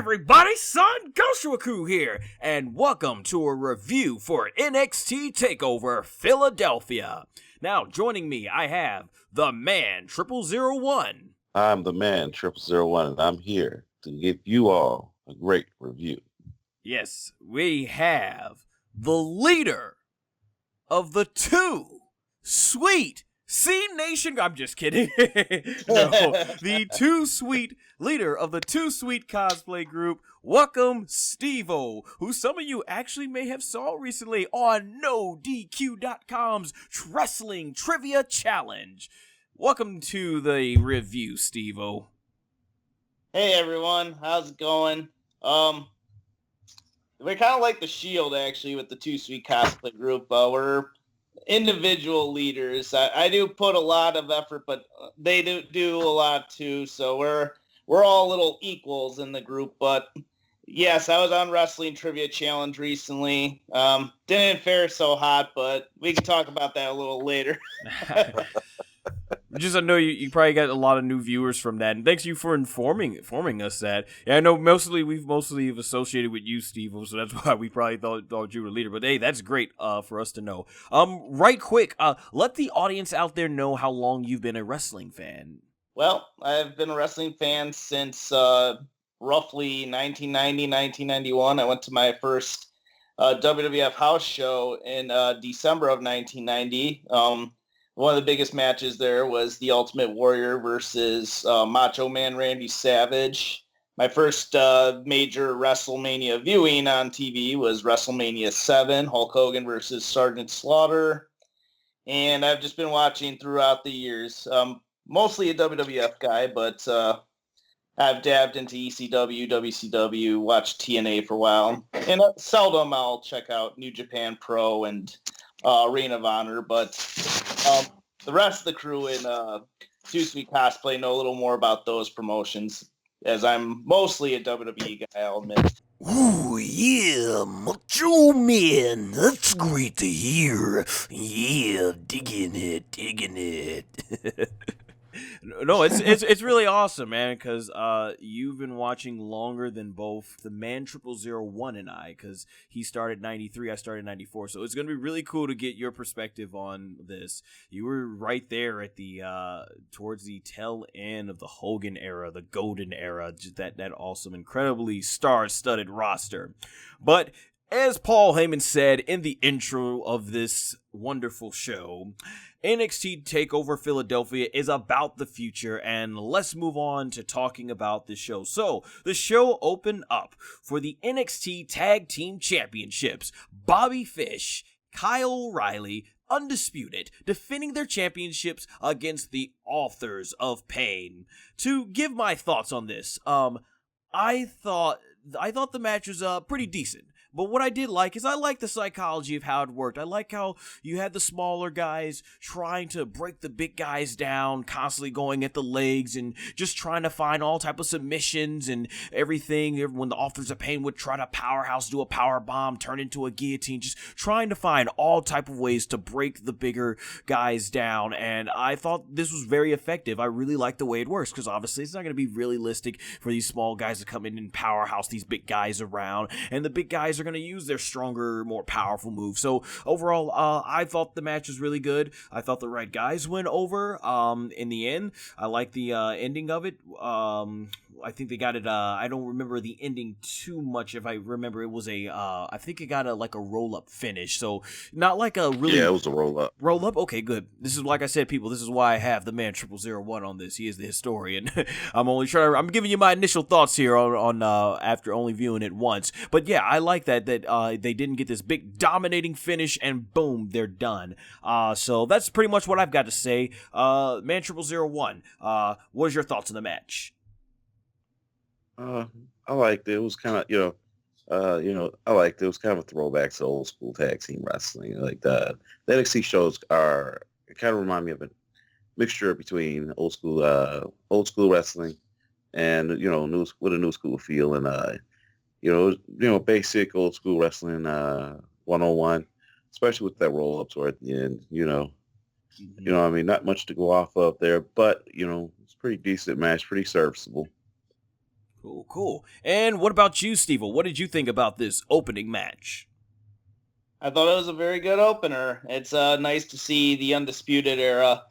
everybody, SonGoshuaku here, and welcome to a review for NXT Takeover Philadelphia. Now, joining me, I have the man0001. I'm the man0001, and I'm here to give you all a great review. Yes, we have the leader of the TooSweet Nation. I'm just kidding. No, the TooSweet leader of the TooSweetCosplay group. Welcome, Stvo, who some of you actually may have saw recently on NoDQ.com's Wrestling Trivia Challenge. Welcome to the review, Stvo. Hey everyone, how's it going? We're kind of like the Shield actually with the TooSweet Cosplay group. We're individual leaders. I do put a lot of effort, but they do a lot too. So we're all little equals in the group. But yes, I was on Wrestling Trivia Challenge recently. Didn't fare so hot, but we can talk about that a little later. I know you probably got a lot of new viewers from that, and thanks you for informing us that. Yeah, I know we've mostly associated with you, Steve, so that's why we probably thought you were a leader. But hey, that's great for us to know. Right quick, let the audience out there know how long you've been a wrestling fan. Well, I've been a wrestling fan since roughly 1990, 1991. I went to my first WWF house show in December of 1990. One of the biggest matches there was the Ultimate Warrior versus Macho Man Randy Savage. My first major WrestleMania viewing on TV was WrestleMania 7, Hulk Hogan versus Sergeant Slaughter. And I've just been watching throughout the years. Mostly a WWF guy, but I've dabbed into ECW, WCW, watched TNA for a while. And seldom I'll check out New Japan Pro and Ring of Honor, but the rest of the crew in TooSweet Cosplay know a little more about those promotions, as I'm mostly a WWE guy, I'll admit. Ooh, yeah, Macho Man. That's great to hear. Yeah, digging it. No, it's really awesome, man, because you've been watching longer than both the man0001 and I, because he started 93, I started 94, so it's going to be really cool to get your perspective on this. You were right there at the towards the tail end of the Hogan era, the golden era, just that awesome, incredibly star-studded roster. But as Paul Heyman said in the intro of this wonderful show, NXT Takeover Philadelphia is about the future, and let's move on to talking about this show. So, the show opened up for the NXT Tag Team Championships. Bobby Fish, Kyle O'Reilly, Undisputed, defending their championships against the Authors of Pain. To give my thoughts on this, I thought the match was pretty decent. But what I did like is I like the psychology of how it worked. I like how you had the smaller guys trying to break the big guys down, constantly going at the legs and just trying to find all type of submissions and everything. When the Authors of Pain would try to powerhouse, do a power bomb, turn into a guillotine, just trying to find all type of ways to break the bigger guys down. And I thought this was very effective. I really like the way it works, because obviously it's not going to be realistic for these small guys to come in and powerhouse these big guys around. And the big guys are going to use their stronger, more powerful moves. So overall, I thought the match was really good. I thought the right guys went over in the end. I like the ending of it. I think they got it. I don't remember the ending too much. If I remember, it was I think it got a roll-up finish. So not like a really... Yeah, it was a roll-up. Roll-up? Okay, good. This is, like I said, people, this is why I have the man0001 on this. He is the historian. I'm giving you my initial thoughts here on after only viewing it once. But yeah, I like that they didn't get this big dominating finish and boom, they're done. So that's pretty much what I've got to say. Man0001, what was your thoughts on the match? I liked it. It was kind of, I liked it. It was kind of a throwback to old school tag team wrestling. Like the NXT shows kind of remind me of a mixture between old school wrestling and with a new school feel, and basic old school wrestling 101, especially with that roll up toward the end. Not much to go off of there, but it's pretty decent match, pretty serviceable. Cool. And what about you, Stvo? What did you think about this opening match? I thought it was a very good opener. It's nice to see the Undisputed Era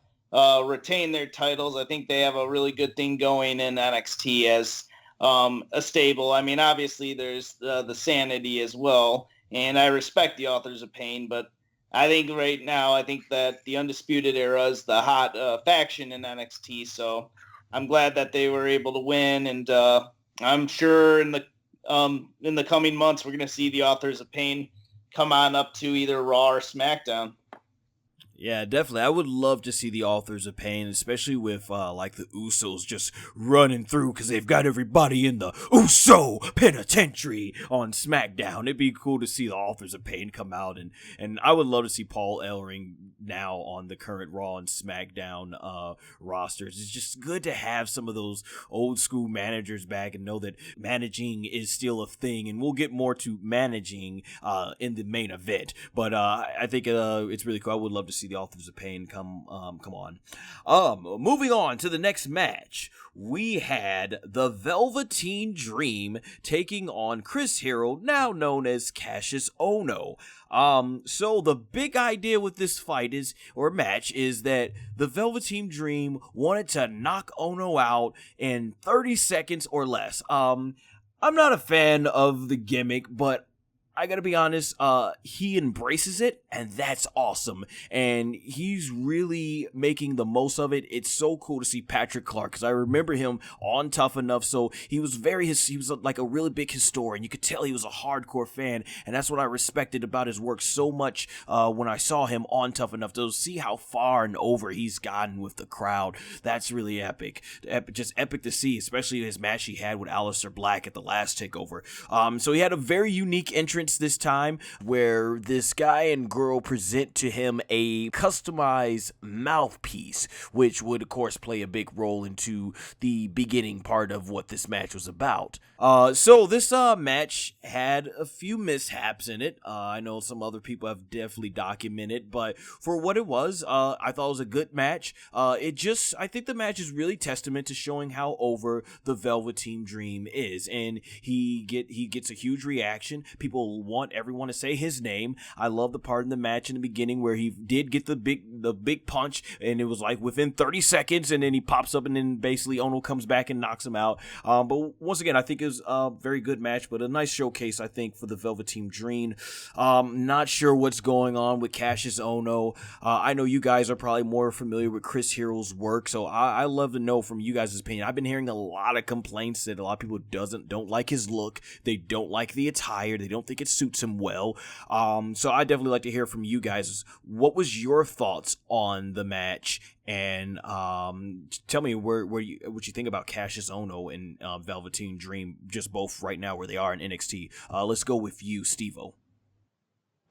retain their titles. I think they have a really good thing going in NXT as a stable. I mean, obviously there's the Sanity as well, and I respect the Authors of Pain, but I think right now, I think that the Undisputed Era is the hot faction in NXT, so I'm glad that they were able to win, and I'm sure in the coming months we're going to see the Authors of Pain come on up to either Raw or SmackDown. Yeah, definitely. I would love to see the Authors of Pain, especially with like the Usos just running through because they've got everybody in the Uso Penitentiary on SmackDown. It'd be cool to see the Authors of Pain come out, and I would love to see Paul Ellering now on the current Raw and SmackDown rosters. It's just good to have some of those old school managers back and know that managing is still a thing, and we'll get more to managing in the main event. But I think it's really cool. I would love to see the Authors of Pain come on. Moving on to the next match, we had the Velveteen Dream taking on Chris Hero, now known as Cassius Ohno. So the big idea with this match is that the Velveteen Dream wanted to knock Ohno out in 30 seconds or less. I'm not a fan of the gimmick, but I gotta be honest, he embraces it, and that's awesome. And he's really making the most of it. It's so cool to see Patrick Clark, because I remember him on Tough Enough, so he was like a really big historian. You could tell he was a hardcore fan, and that's what I respected about his work so much when I saw him on Tough Enough, to see how far and over he's gotten with the crowd. That's really epic. Just epic to see, especially his match he had with Aleister Black at the last TakeOver. So he had a very unique entrance this time, where this guy and girl present to him a customized mouthpiece, which would of course play a big role into the beginning part of what this match was about. So this match had a few mishaps in it. I know some other people have definitely documented, but for what it was, I thought it was a good match. I think the match is really testament to showing how over the Velveteen Dream is, and he gets a huge reaction. People want everyone to say his name. I love the part in the match in the beginning where he did get the big punch, and it was like within 30 seconds, and then he pops up, and then basically Ono comes back and knocks him out. But once again, I think it was a very good match, but a nice showcase, I think, for the Velveteen Dream. Not sure what's going on with Cassius Ohno. I know you guys are probably more familiar with Chris Hero's work, so I love to know from you guys' opinion. I've been hearing a lot of complaints that a lot of people don't like his look. They don't like the attire. They don't think it suits him well. So I definitely like to hear from you guys. What was your thoughts on the match? And tell me what you think about Cassius Ohno and Velveteen Dream, just both right now where they are in NXT. Let's go with you, Stvo.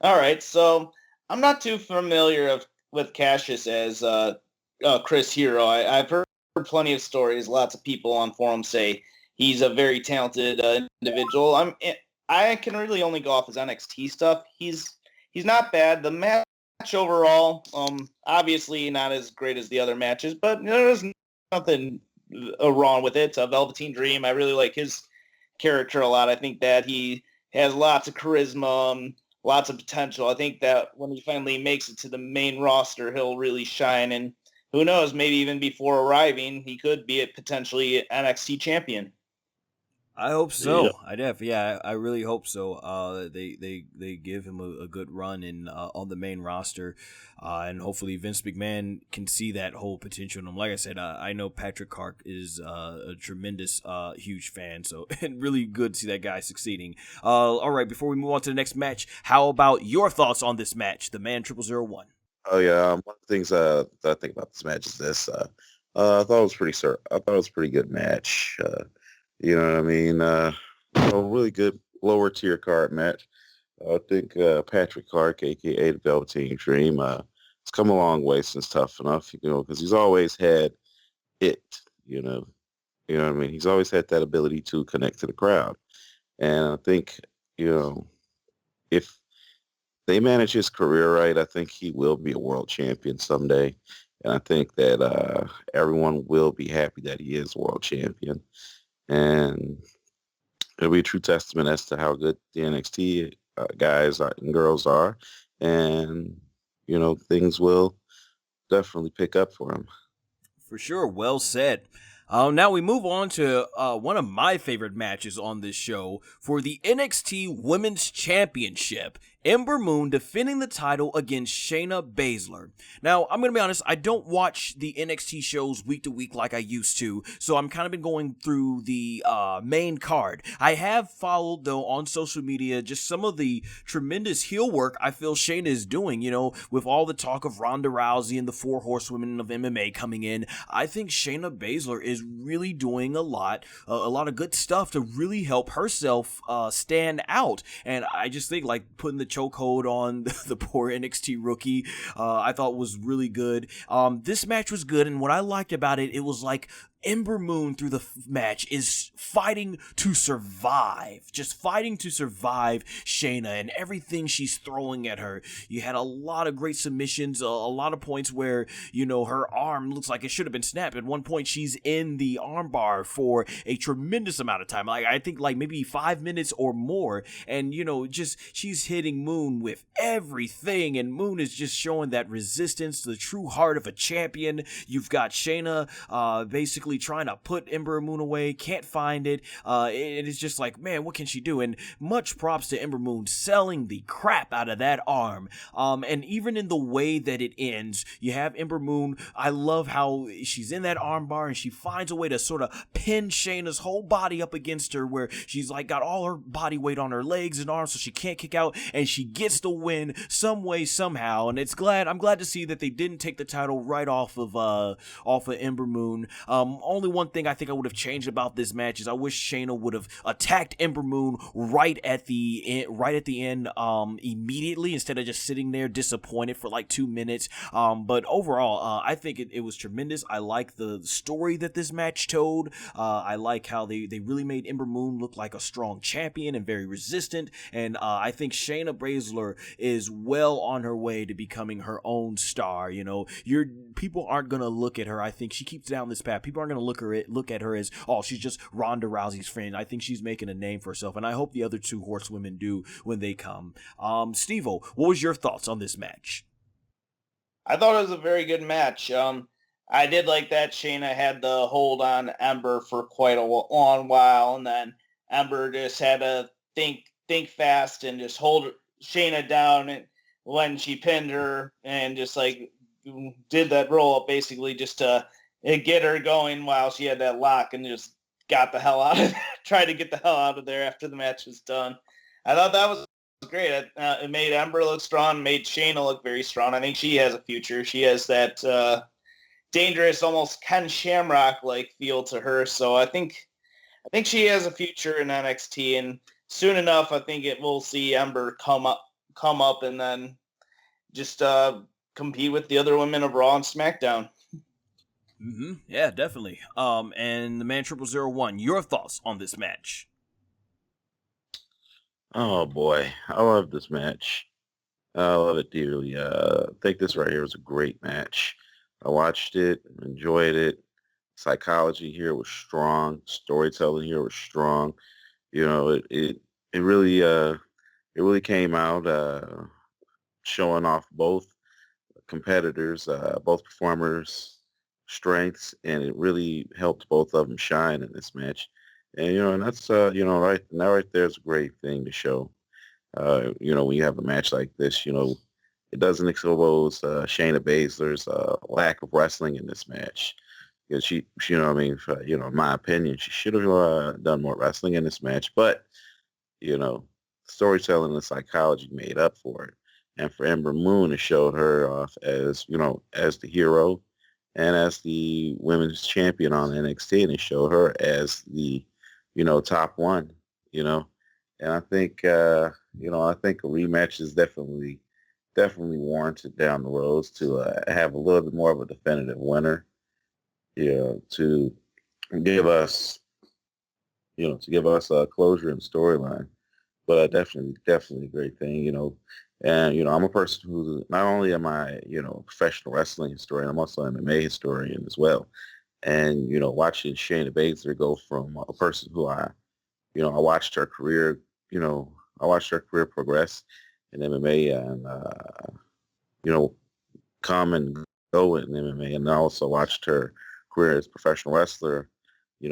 All right, so I'm not too familiar with Cassius as Chris Hero. I've heard plenty of stories. Lots of people on forums say he's a very talented individual. I can really only go off his NXT stuff. He's not bad. The match overall, obviously not as great as the other matches, but there's nothing wrong with it. Velveteen Dream, I really like his character a lot. I think that he has lots of charisma, lots of potential. I think that when he finally makes it to the main roster, he'll really shine. And who knows, maybe even before arriving, he could be a potentially NXT champion. I hope so. Yeah. I really hope so. They give him a good run in on the main roster, and hopefully Vince McMahon can see that whole potential in him. Like I said, I know Patrick Clark is a tremendous, huge fan, so and really good to see that guy succeeding. All right, before we move on to the next match, how about your thoughts on this match, the Man0001? Oh yeah, one of the things that I think about this match is this. I thought it was a pretty good match. You know what I mean? A really good lower tier card match. I think Patrick Clark, aka the Velveteen Dream, has come a long way since Tough Enough. Because he's always had it. You know what I mean? He's always had that ability to connect to the crowd, and I think if they manage his career right, I think he will be a world champion someday, and I think that everyone will be happy that he is world champion. and it'll be a true testament as to how good the NXT guys and girls are, and things will definitely pick up for them. For sure, well said. Now we move on to one of my favorite matches on this show for the NXT Women's Championship. Ember Moon defending the title against Shayna Baszler. Now, I'm going to be honest, I don't watch the NXT shows week to week like I used to, so I'm kind of been going through the main card. I have followed, though, on social media just some of the tremendous heel work I feel Shayna is doing, with all the talk of Ronda Rousey and the 4 horsewomen of MMA coming in. I think Shayna Baszler is really doing a lot of good stuff to really help herself stand out, and I just think like putting the chokehold on the poor NXT rookie, I thought was really good. This match was good, and what I liked about it, it was like Ember Moon through the match is fighting to survive, just fighting to survive Shayna and everything she's throwing at her. You had a lot of great submissions, a lot of points where, her arm looks like it should have been snapped. At one point, she's in the armbar for a tremendous amount of time. Like, I think like maybe 5 minutes or more. And, just she's hitting Moon with everything. And Moon is just showing that resistance, the true heart of a champion. You've got Shayna basically trying to put Ember Moon away, can't find it. It is just like, man, what can she do? And much props to Ember Moon selling the crap out of that arm. And even in the way that it ends, you have Ember Moon. I love how she's in that arm bar and she finds a way to sort of pin Shayna's whole body up against her, where she's like got all her body weight on her legs and arms so she can't kick out, and she gets the win some way, somehow. And I'm glad to see that they didn't take the title right off of Ember Moon. Only one thing I think I would have changed about this match is I wish Shayna would have attacked Ember Moon right at the end immediately, instead of just sitting there disappointed for like 2 minutes. But overall, I think it was tremendous. I like the story that this match told. I like how they really made Ember Moon look like a strong champion and very resistant. And I think Shayna Baszler is well on her way to becoming her own star. People aren't gonna look at her. I think she keeps down this path. People aren't gonna look at her as, oh, she's just Ronda Rousey's friend. I think she's making a name for herself, and I hope the other 2 horsewomen do when they come. Stvo, what was your thoughts on this match? I thought it was a very good match. I did like that Shayna had the hold on Ember for quite a long while, and then Ember just had to think fast and just hold Shayna down, and when she pinned her and just like did that roll up basically just to get her going while she had that lock, and just got the hell out of there, tried to get the hell out of there after the match was done. I thought that was great. It made Ember look strong, made Shayna look very strong. I think she has a future. She has that dangerous, almost Ken Shamrock-like feel to her. So I think she has a future in NXT, and soon enough, I think we'll see Ember come up, and then just compete with the other women of Raw and SmackDown. Yeah, definitely. And the man 0001, your thoughts on this match? Oh boy, I love this match. I love it dearly. I think this right here was a great match. I watched it, enjoyed it. Psychology here was strong. Storytelling here was strong. It really came out showing off both competitors, both performers' strengths, and it really helped both of them shine in this match. And that's right there is a great thing to show. When you have a match like this, it doesn't expose Shayna Baszler's lack of wrestling in this match. Because she in my opinion, she should have done more wrestling in this match. But, storytelling and psychology made up for it. And for Ember Moon, it showed her off as, as the hero and as the women's champion on NXT. And it showed her as the, top one, And I think, I think a rematch is definitely warranted down the road to have a little bit more of a definitive winner, to give us, a closure and storyline. But definitely a great thing, And, I'm a person who not only am I, professional wrestling historian, I'm also an MMA historian as well. And, watching Shayna Baszler go from a person who I watched her career, progress in MMA and, come and go in MMA. And I also watched her career as a professional wrestler,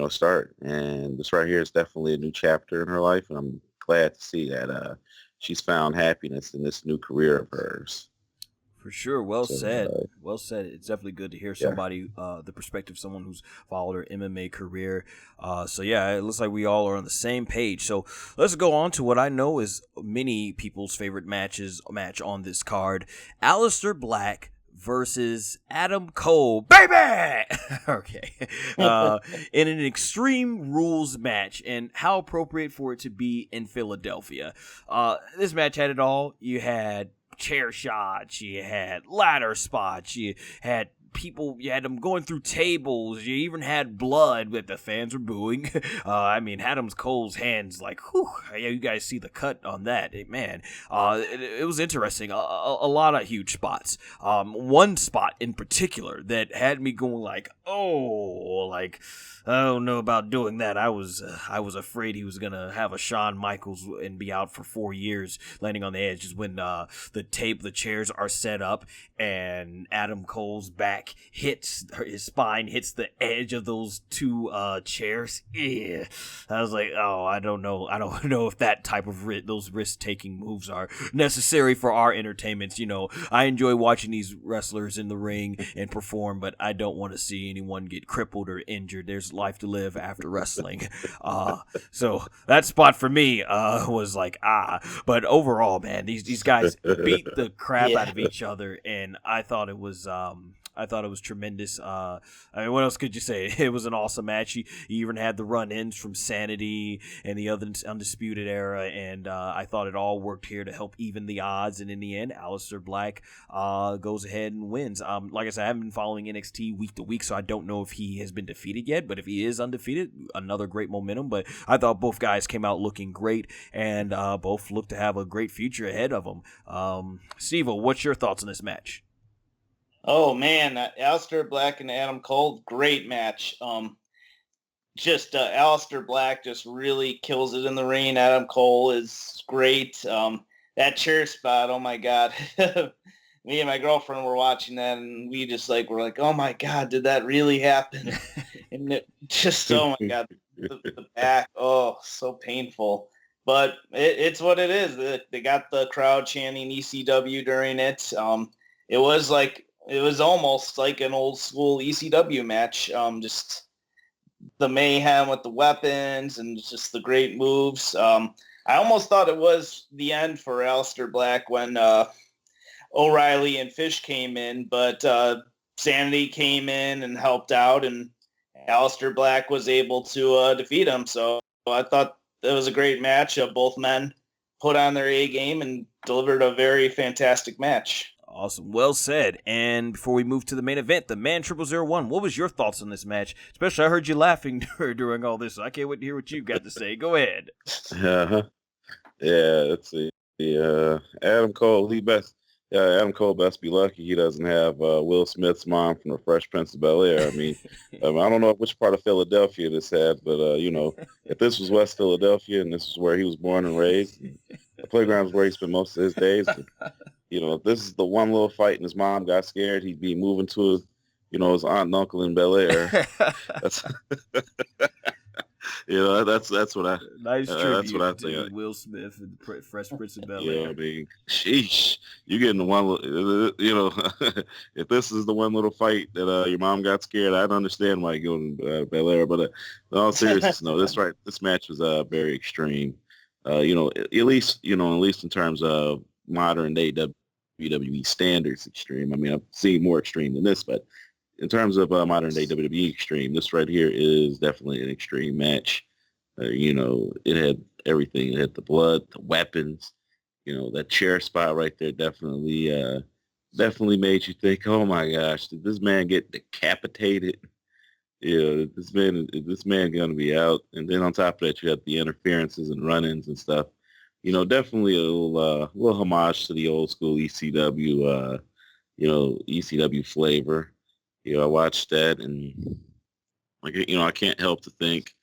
start. And this right here is definitely a new chapter in her life. And I'm glad to see that she's found happiness in this new career of hers. For sure. Well So, said. Well said. It's definitely good to hear somebody, the perspective of someone who's followed her MMA career. So, yeah, it looks like we all are on the same page. So let's go on to what I know is many people's favorite match on this card. Aleister Black versus Adam Cole, baby! Okay. In an Extreme Rules match, and how appropriate for it to be in Philadelphia. This match had it all. You had chair shots, you had ladder spots, you had them going through tables, you even had blood that the fans were booing. Adam Cole's hands, like, whew, yeah, you guys see the cut on that. It was interesting. A lot of huge spots. One spot in particular that had me going like, I don't know about doing that. I was afraid he was gonna have a Shawn Michaels and be out for 4 years, landing on the edge. Is when the chairs are set up and Adam Cole's back his spine hits the edge of those two chairs. Yeah, I was like, I don't know if that type of those risk taking moves are necessary for our entertainment. I enjoy watching these wrestlers in the ring and perform, but I don't want to see anyone get crippled or injured. There's life to live after wrestling. So that spot for me was like, but overall, man, these guys beat the crap out of each other, and I thought it was tremendous. What else could you say? It was an awesome match. You even had the run-ins from Sanity and the other Undisputed Era, and I thought it all worked here to help even the odds. And in the end, Aleister Black goes ahead and wins. Like I said, I haven't been following NXT week to week, so I don't know if he has been defeated yet. But if he is undefeated, another great momentum. But I thought both guys came out looking great, and both look to have a great future ahead of them. Stvo, what's your thoughts on this match? Oh man, Aleister Black and Adam Cole, great match. Aleister Black just really kills it in the ring. Adam Cole is great. That chair spot, oh my God. Me and my girlfriend were watching that, and we just were like, oh my God, did that really happen? And it just, oh my God, the back, oh, so painful. But it's what it is. They got the crowd chanting ECW during it. It was almost like an old school ECW match. Just the mayhem with the weapons and just the great moves. I almost thought it was the end for Aleister Black when O'Reilly and Fish came in, but Sanity came in and helped out, and Aleister Black was able to defeat him. So I thought it was a great match. Both men put on their A game and delivered a very fantastic match. Awesome. Well said. And before we move to the main event, the Man0001, what was your thoughts on this match? Especially, I heard you laughing during all this, so I can't wait to hear what you got to say. Go ahead. Yeah, let's see. Adam Cole, Adam Cole best be lucky he doesn't have Will Smith's mom from the Fresh Prince of Bel-Air. I don't know which part of Philadelphia this had, but, if this was West Philadelphia and this is where he was born and raised, the playground is where he spent most of his days. If this is the one little fight and his mom got scared, he'd be moving to, his aunt and uncle in Bel-Air. That's, that's what I. Nice that's what I think. Will Smith and the Fresh Prince of Bel-Air. Sheesh, you getting the one. If this is the one little fight that your mom got scared, I'd understand why you go to Bel-Air. But in all seriousness, no, this match was very extreme. At least in terms of modern day WWE standards, extreme. I've seen more extreme than this, but in terms of modern day WWE extreme, this right here is definitely an extreme match. It had everything. It had the blood, the weapons. That chair spot right there definitely made you think, oh my gosh, did this man get decapitated? This man gonna be out. And then on top of that, you had the interferences and run-ins and stuff. Definitely a little homage to the old school ECW, ECW flavor. I watched that, and Like, I can't help to think,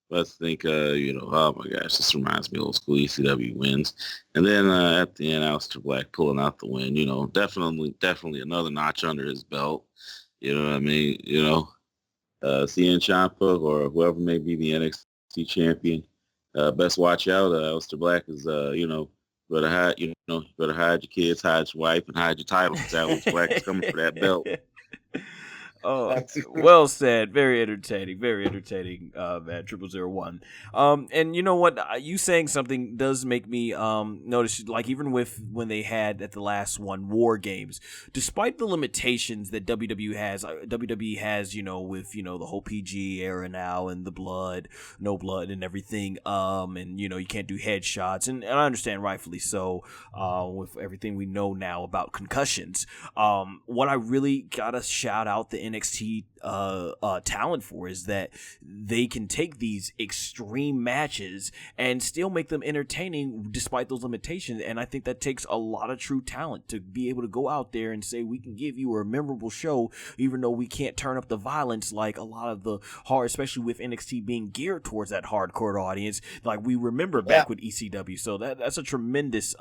but think, oh my gosh, this reminds me of old school ECW wins. And then at the end, Aleister Black pulling out the win, definitely another notch under his belt. You know what I mean? CN Ciampa or whoever may be the NXT champion, best watch out. Aleister Black is, better hide your kids, hide your wife, and hide your title, because Aleister Black is coming for that belt. Oh, well said. Very entertaining. Very entertaining, man. 0001. And you know what? You saying something does make me notice, like, even with when they had at the last one War Games, despite the limitations that WWE has, with the whole PG era now and the blood, no blood, and everything. And you can't do headshots, and I understand, rightfully so, with everything we know now about concussions. What I really gotta shout out the NXT talent for is that they can take these extreme matches and still make them entertaining despite those limitations. And I think that takes a lot of true talent to be able to go out there and say, we can give you a memorable show, even though we can't turn up the violence like a lot of the hard, especially with NXT being geared towards that hardcore audience, like we remember back with ECW. So that's a tremendous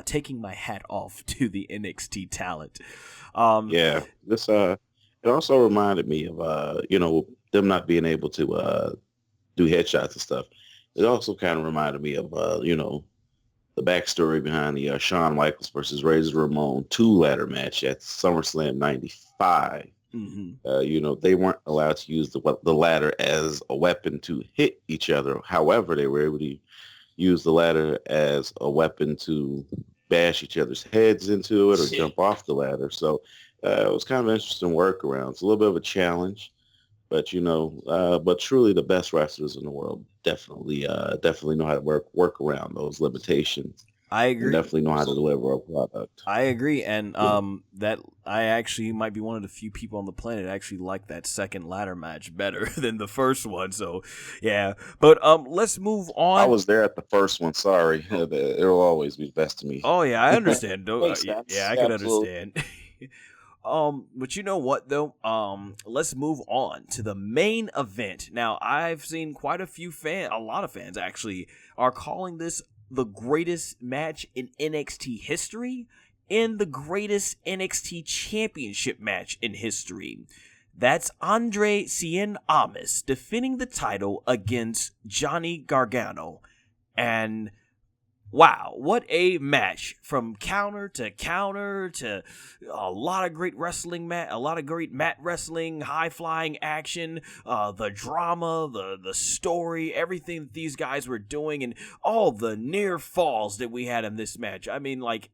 taking my hat off to the NXT talent. This it also reminded me of them not being able to do headshots and stuff. It also kind of reminded me of the backstory behind the Shawn Michaels versus Razor Ramon 2-ladder match at SummerSlam '95. Mm-hmm. They weren't allowed to use the ladder as a weapon to hit each other. However, they were able to use the ladder as a weapon to bash each other's heads into it or jump off the ladder. So it was kind of an interesting workaround. It's a little bit of a challenge, but but truly the best wrestlers in the world definitely know how to work around those limitations. I agree. And definitely know how to deliver a product. I agree, and that I actually might be one of the few people on the planet that actually like that second ladder match better than the first one. So, yeah. But let's move on. I was there at the first one. Sorry, it will always be best to me. Oh yeah, I understand. Yeah, I can understand. But you know what though? Let's move on to the main event. Now, I've seen quite a lot of fans actually are calling this the greatest match in NXT history and the greatest NXT championship match in history. That's Andrade Cien Almas defending the title against Johnny Gargano. And wow, what a match. From counter to a lot of great wrestling, a lot of great mat wrestling, high-flying action, the drama, the story, everything that these guys were doing, and all the near falls that we had in this match. I mean, like,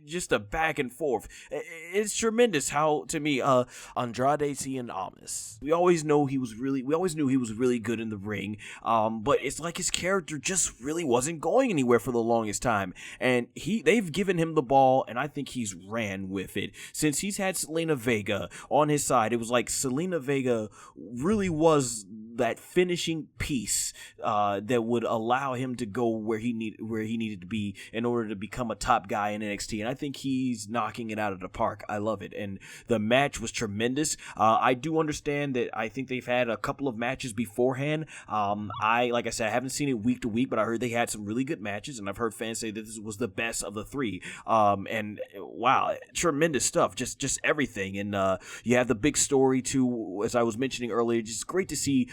just a back and forth. It's tremendous how, to me, Andrade Cien Almas, we always knew he was really good in the ring, but it's like his character just really wasn't going anywhere for the longest time, and they've given him the ball, and I think he's ran with it. Since he's had Zelina Vega on his side, it was like Zelina Vega really was that finishing piece that would allow him to go where he needed to be in order to become a top guy in NXT. And I think he's knocking it out of the park. I love it. And the match was tremendous. I do understand that I think they've had a couple of matches beforehand. Like I said, I haven't seen it week to week, but I heard they had some really good matches, and I've heard fans say that this was the best of the three. And wow, tremendous stuff. Just everything. And you have the big story too, as I was mentioning earlier. Just great to see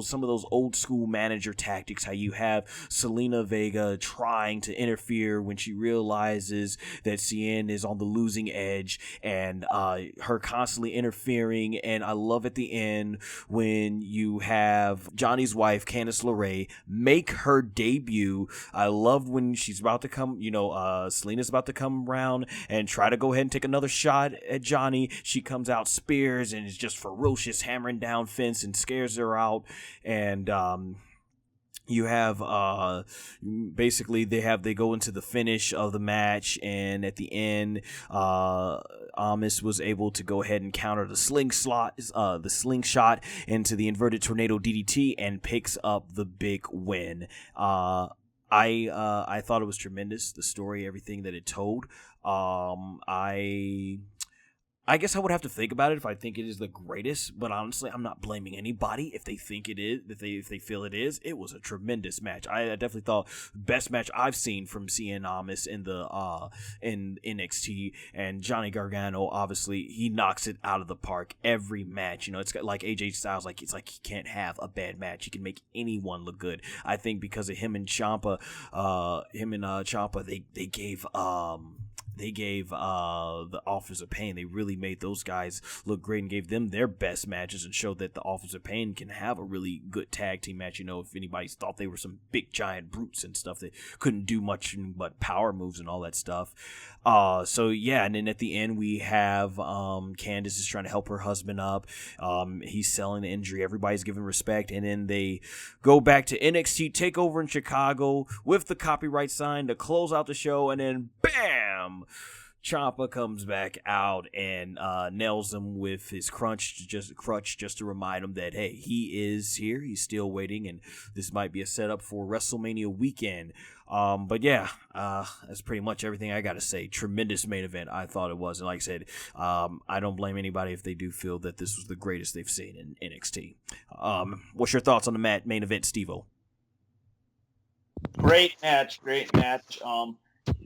some of those old school manager tactics. How you have Zelina Vega trying to interfere when she realizes that Cien is on the losing edge, and her constantly interfering. And I love at the end when you have Johnny's wife, Candice LeRae, make her debut. I love when she's about to come, Selena's about to come around and try to go ahead and take another shot at Johnny. She comes out spears and is just ferocious, hammering down fence and scares her out. And you have basically they go into the finish of the match, and at the end Almas was able to go ahead and counter the slingshot into the inverted tornado DDT and picks up the big win. I thought it was tremendous, the story, everything that it told. I I guess I would have to think about it if I think it is the greatest, but honestly, I'm not blaming anybody if they think it is, if they feel it is. It was a tremendous match. I definitely thought best match I've seen from Cien Almas in the in NXT, and Johnny Gargano, obviously he knocks it out of the park every match. You know, it's got like AJ Styles, like it's like he can't have a bad match. He can make anyone look good. I think because of him and Ciampa, they gave the Authors of Pain. They really made those guys look great and gave them their best matches and showed that the Authors of Pain can have a really good tag team match. You know, if anybody thought they were some big giant brutes and stuff that couldn't do much but power moves and all that stuff. So yeah, and then at the end we have Candice is trying to help her husband up. He's selling the injury. Everybody's giving respect, and then they go back to NXT Takeover in Chicago with the copyright sign to close out the show, and then bam! Ciampa comes back out and nails him with his crutch just to remind him that, hey, he is here. He's still waiting, and this might be a setup for WrestleMania weekend. But yeah, that's pretty much everything I got to say. Tremendous main event, I thought it was. And like I said, I don't blame anybody if they do feel that this was the greatest they've seen in NXT. What's your thoughts on the main event, Stvo? Great match.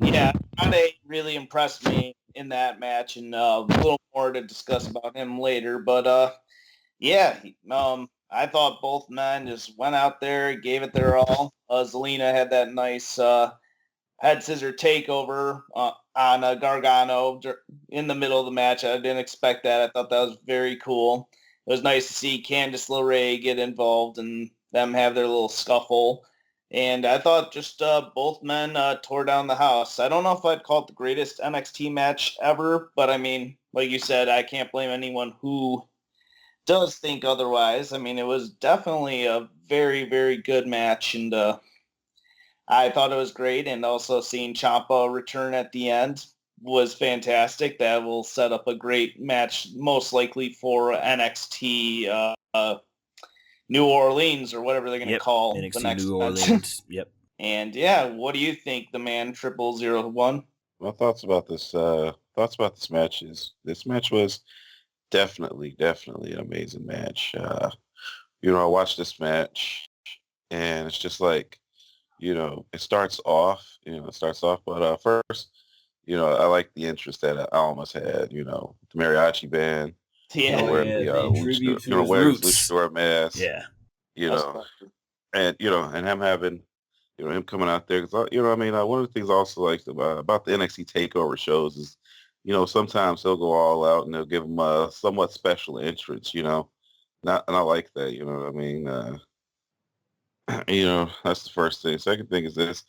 Yeah, Andrade really impressed me in that match, and a little more to discuss about him later. But yeah, I thought both men just went out there, gave it their all. Zelina had that nice head scissor takeover on Gargano in the middle of the match. I didn't expect that. I thought that was very cool. It was nice to see Candice LeRae get involved and them have their little scuffle. And I thought just both men tore down the house. I don't know if I'd call it the greatest NXT match ever, but I mean, like you said, I can't blame anyone who does think otherwise. I mean, it was definitely a very, very good match, and I thought it was great. And also seeing Ciampa return at the end was fantastic. That will set up a great match, most likely for NXT New Orleans or whatever they're going to call NXT the next New match. Orleans. Yep. And yeah, what do you think, the man 0001? My thoughts about this match is this match was definitely an amazing match. I watched this match and it's just like, it starts off, but first, I like the interest that Almas had, the mariachi band. Yeah, wearing tribute to his wearing his roots. luchador mask. Yeah. And him having, him coming out there. Cause, one of the things I also like about the NXT Takeover shows is, sometimes they'll go all out and they'll give them a somewhat special entrance, and I like that, you know what I mean? That's the first thing. Second thing is this,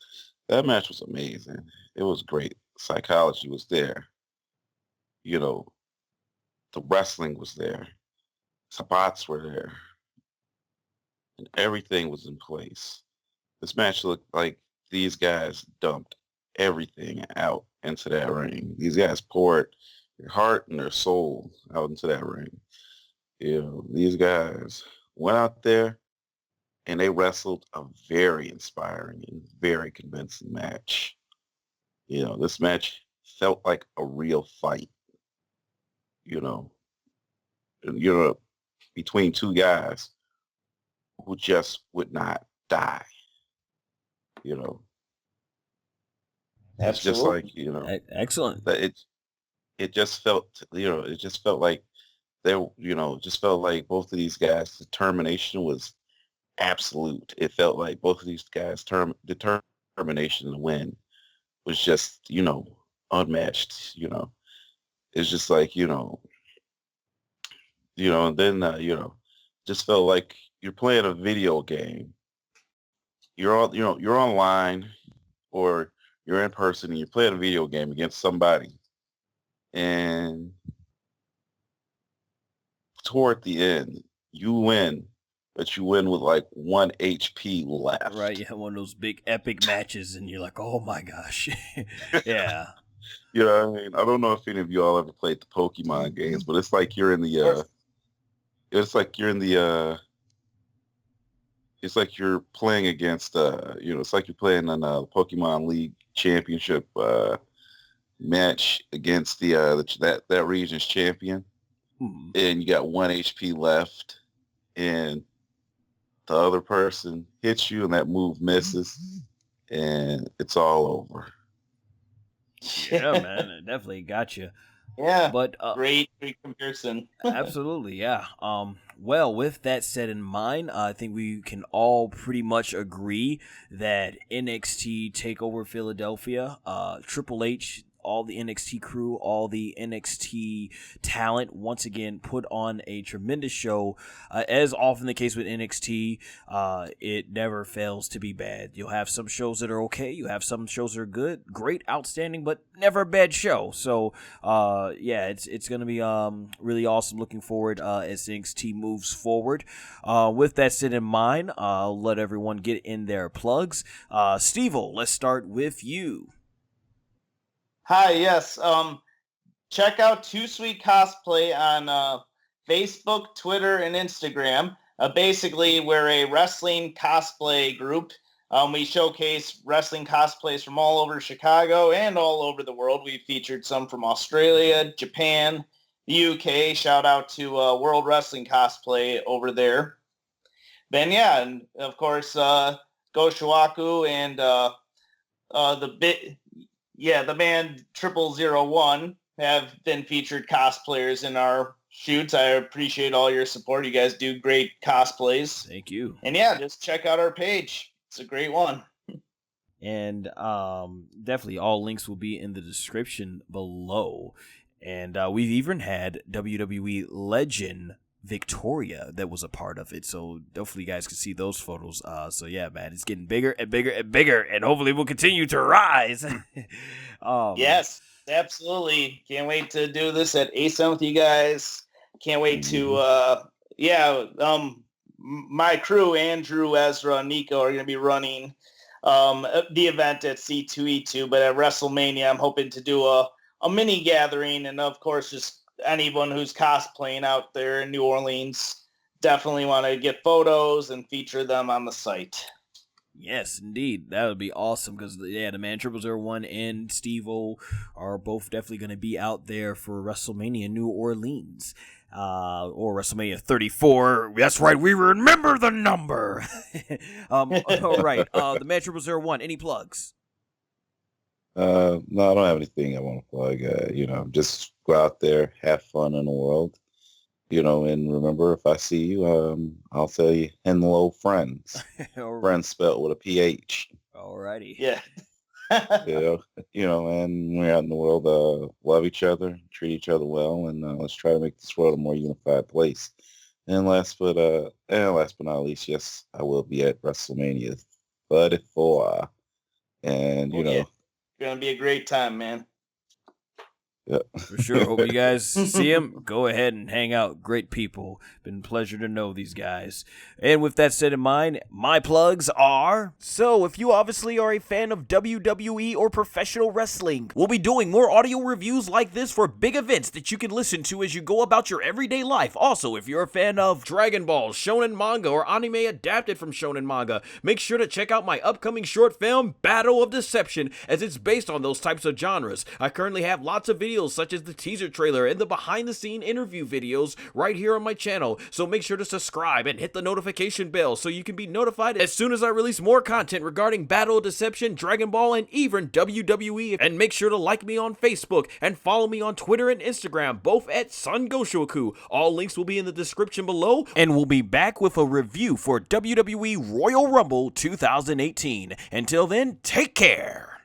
that match was amazing. It was great. Psychology was there. The wrestling was there. Spots were there. And everything was in place. This match looked like these guys dumped everything out into that ring. These guys poured their heart and their soul out into that ring. These guys went out there and they wrestled a very inspiring and very convincing match. This match felt like a real fight. Between two guys who just would not die. It's just like, Excellent. that it just felt, like just felt like both of these guys' determination was absolute. It felt like both of these guys' determination to win was just, unmatched. It's just like, and then, just felt like you're playing a video game. You're online or you're in person and you're playing a video game against somebody. And toward the end, you win, but you win with like 1 HP left. Right, you have one of those big epic matches and you're like, oh my gosh. Yeah. I don't know if any of y'all ever played the Pokemon games, but it's like you're in the it's like you're playing against it's like you're playing in the Pokemon League Championship match against the that region's champion, and you got 1 HP left, and the other person hits you, and that move misses, and it's all over. Yeah, man, it definitely got you. Yeah, but great comparison. Absolutely, yeah. Well, with that said in mind, I think we can all pretty much agree that NXT Takeover Philadelphia, Triple H, all the NXT crew, all the NXT talent, once again put on a tremendous show. As often the case with NXT, it never fails to be bad. You'll have some shows that are okay, you have some shows that are good, great, outstanding, but never a bad show. So, yeah, it's going to be really awesome. Looking forward as NXT moves forward. With that said in mind, I'll let everyone get in their plugs. Stvo, let's start with you. Hi, yes. Check out TooSweetCosplay on Facebook, Twitter, and Instagram. Basically, we're a wrestling cosplay group. We showcase wrestling cosplays from all over Chicago and all over the world. We've featured some from Australia, Japan, the UK. Shout out to World Wrestling Cosplay over there. Then, yeah, and of course, SonGoshuaku and the band 0001 have been featured cosplayers in our shoots. I appreciate all your support. You guys do great cosplays. Thank you. And yeah, just check out our page. It's a great one. And definitely all links will be in the description below. And we've even had WWE legend Victoria that was a part of it, so hopefully you guys can see those photos. So yeah, man, it's getting bigger and bigger and bigger, and hopefully we'll continue to rise. Yes, absolutely. Can't wait to do this at ASM with you guys. Can't wait to my crew, Andrew, Ezra, and Nico, are going to be running the event at C2E2, but at WrestleMania I'm hoping to do a mini gathering, and of course just anyone who's cosplaying out there in New Orleans, definitely want to get photos and feature them on the site. Yes, indeed. That would be awesome because, yeah, the man 0001 and Stvo are both definitely going to be out there for WrestleMania New Orleans. Or WrestleMania 34. That's right, we remember the number. All right, the man 0001, any plugs? No, I don't have anything I want to plug. Just go out there, have fun in the world, and remember, if I see you, I'll tell you, hello, friends. Friends spelled with a PH. Alrighty. Yeah. And we're out in the world, love each other, treat each other well, and let's try to make this world a more unified place. And last but not least, yes, I will be at WrestleMania 34. And, yeah. It's going to be a great time, man. Yeah. For sure. Hope you guys see him. Go ahead and hang out. Great people. Been a pleasure to know these guys. And with that said in mind, my plugs are... So, if you obviously are a fan of WWE or professional wrestling, we'll be doing more audio reviews like this for big events that you can listen to as you go about your everyday life. Also, if you're a fan of Dragon Ball, shonen manga, or anime adapted from shonen manga, make sure to check out my upcoming short film, Battle of Deception, as it's based on those types of genres. I currently have lots of videos such as the teaser trailer and the behind-the-scene interview videos right here on my channel, so make sure to subscribe and hit the notification bell so you can be notified as soon as I release more content regarding Battle of Deception, Dragon Ball, and even WWE. And make sure to like me on Facebook and follow me on Twitter and Instagram, both at SonGoshuaku. All links will be in the description below, and we'll be back with a review for WWE Royal Rumble 2018. Until then, take care!